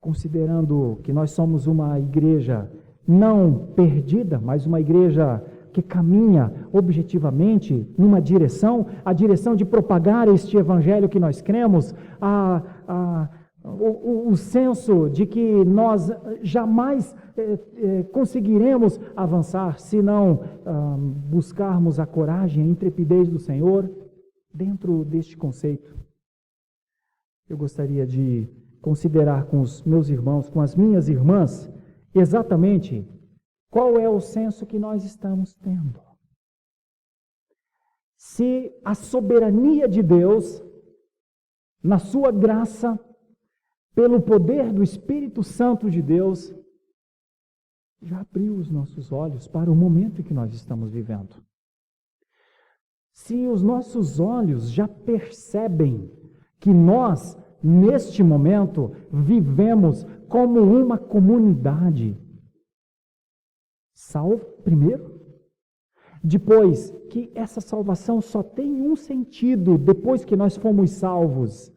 considerando que nós somos uma igreja não perdida, mas uma igreja que caminha objetivamente numa direção, a direção de propagar este evangelho que nós cremos, o senso de que nós jamais conseguiremos avançar se não buscarmos a coragem, a intrepidez do Senhor. Dentro deste conceito, eu gostaria de considerar com os meus irmãos, com as minhas irmãs, exatamente qual é o senso que nós estamos tendo. Se a soberania de Deus, na sua graça, pelo poder do Espírito Santo de Deus, já abriu os nossos olhos para o momento em que nós estamos vivendo. Se os nossos olhos já percebem que nós, neste momento, vivemos como uma comunidade, salvo primeiro, depois que essa salvação só tem um sentido depois que nós fomos salvos,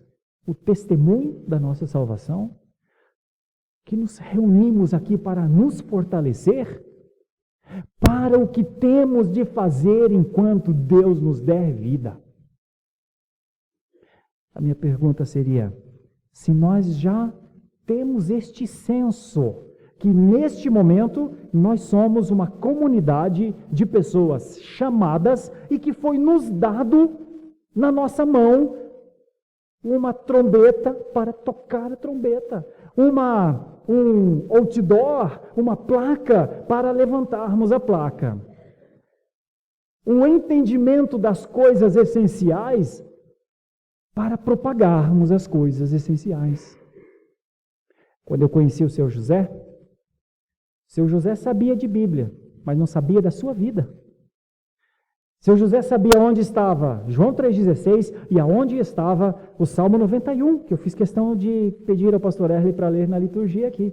o testemunho da nossa salvação, que nos reunimos aqui para nos fortalecer, para o que temos de fazer enquanto Deus nos der vida. A minha pergunta seria, se nós já temos este senso, que neste momento nós somos uma comunidade de pessoas chamadas e que foi nos dado na nossa mão uma trombeta para tocar a trombeta, um outdoor, uma placa para levantarmos a placa. Um entendimento das coisas essenciais para propagarmos as coisas essenciais. Quando eu conheci o seu José sabia de Bíblia, mas não sabia da sua vida. Seu José sabia onde estava João 3,16 e aonde estava o Salmo 91, que eu fiz questão de pedir ao pastor Erle para ler na liturgia aqui.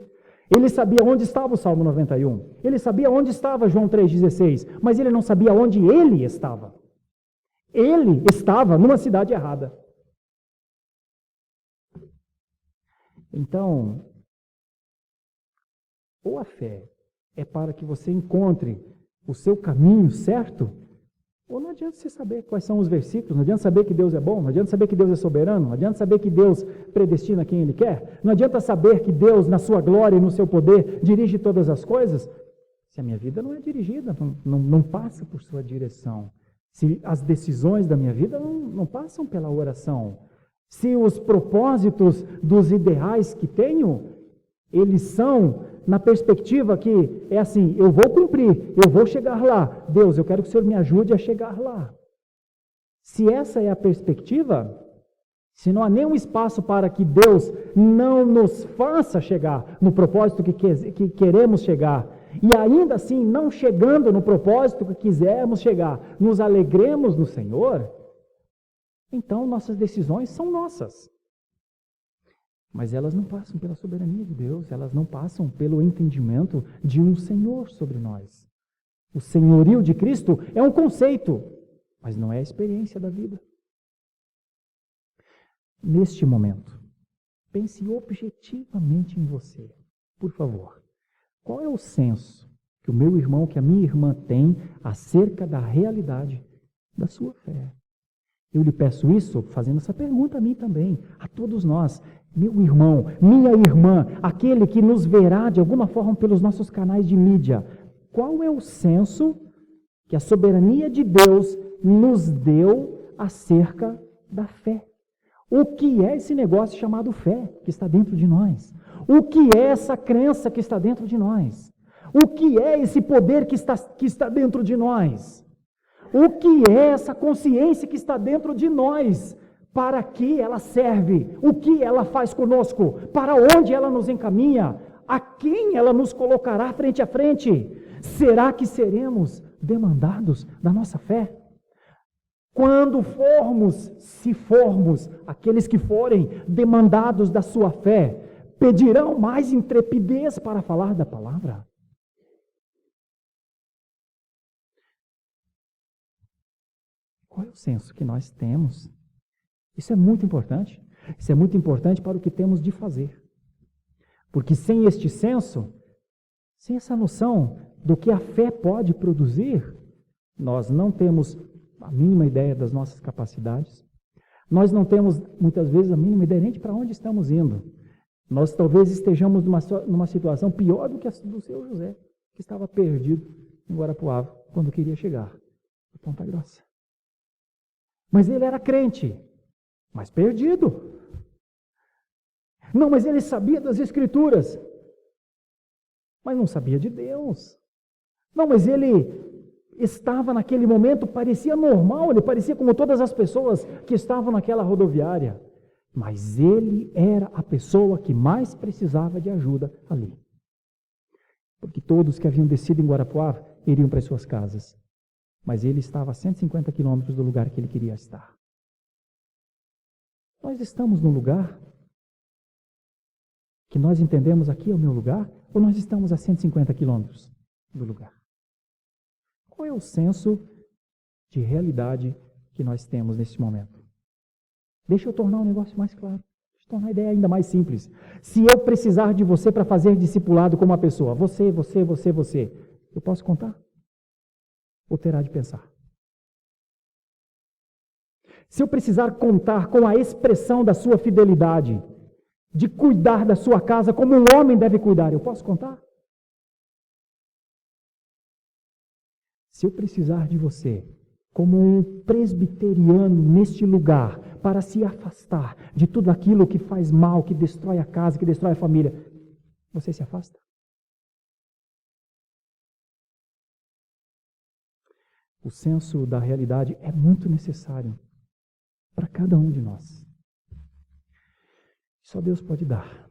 Ele sabia onde estava o Salmo 91. Ele sabia onde estava João 3,16, mas ele não sabia onde ele estava. Ele estava numa cidade errada. Então, ou a fé é para que você encontre o seu caminho certo, ou não adianta você saber quais são os versículos, não adianta saber que Deus é bom, não adianta saber que Deus é soberano, não adianta saber que Deus predestina quem Ele quer, não adianta saber que Deus, na sua glória e no seu poder, dirige todas as coisas, se a minha vida não é dirigida, não passa por sua direção, se as decisões da minha vida não passam pela oração, se os propósitos dos ideais que tenho, eles são na perspectiva que é assim, eu vou cumprir, eu vou chegar lá. Deus, eu quero que o Senhor me ajude a chegar lá. Se essa é a perspectiva, se não há nenhum espaço para que Deus não nos faça chegar no propósito que queremos chegar, e ainda assim, não chegando no propósito que quisermos chegar, nos alegremos no Senhor, então nossas decisões são nossas. Mas elas não passam pela soberania de Deus, elas não passam pelo entendimento de um Senhor sobre nós. O senhorio de Cristo é um conceito, mas não é a experiência da vida. Neste momento, pense objetivamente em você, por favor. Qual é o senso que o meu irmão, que a minha irmã tem acerca da realidade da sua fé? Eu lhe peço isso fazendo essa pergunta a mim também, a todos nós. Meu irmão, minha irmã, aquele que nos verá de alguma forma pelos nossos canais de mídia, qual é o senso que a soberania de Deus nos deu acerca da fé? O que é esse negócio chamado fé que está dentro de nós? O que é essa crença que está dentro de nós? O que é esse poder que está dentro de nós? O que é essa consciência que está dentro de nós? Para que ela serve? O que ela faz conosco? Para onde ela nos encaminha? A quem ela nos colocará frente a frente? Será que seremos demandados da nossa fé? Quando se formos, aqueles que forem demandados da sua fé, pedirão mais intrepidez para falar da palavra? Qual é o senso que nós temos? Isso é muito importante. Isso é muito importante para o que temos de fazer. Porque sem este senso, sem essa noção do que a fé pode produzir, nós não temos a mínima ideia das nossas capacidades, nós não temos, muitas vezes, a mínima ideia nem de para onde estamos indo. Nós talvez estejamos numa situação pior do que a do seu José, que estava perdido em Guarapuava, quando queria chegar a Ponta Grossa. Mas ele era crente, mas perdido. Não, mas ele sabia das Escrituras, mas não sabia de Deus. Não, mas ele estava naquele momento, parecia normal, ele parecia como todas as pessoas que estavam naquela rodoviária. Mas ele era a pessoa que mais precisava de ajuda ali. Porque todos que haviam descido em Guarapuava iriam para as suas casas. Mas ele estava a 150 quilômetros do lugar que ele queria estar. Nós estamos no lugar que nós entendemos aqui é o meu lugar, ou nós estamos a 150 quilômetros do lugar? Qual é o senso de realidade que nós temos nesse momento? Deixa eu tornar o negócio mais claro. Deixa eu tornar a ideia ainda mais simples. Se eu precisar de você para fazer discipulado com uma pessoa, você, eu posso contar? Ou terá de pensar? Se eu precisar contar com a expressão da sua fidelidade, de cuidar da sua casa como um homem deve cuidar, eu posso contar? Se eu precisar de você como um presbiteriano neste lugar, para se afastar de tudo aquilo que faz mal, que destrói a casa, que destrói a família, você se afasta? O senso da realidade é muito necessário para cada um de nós. Só Deus pode dar.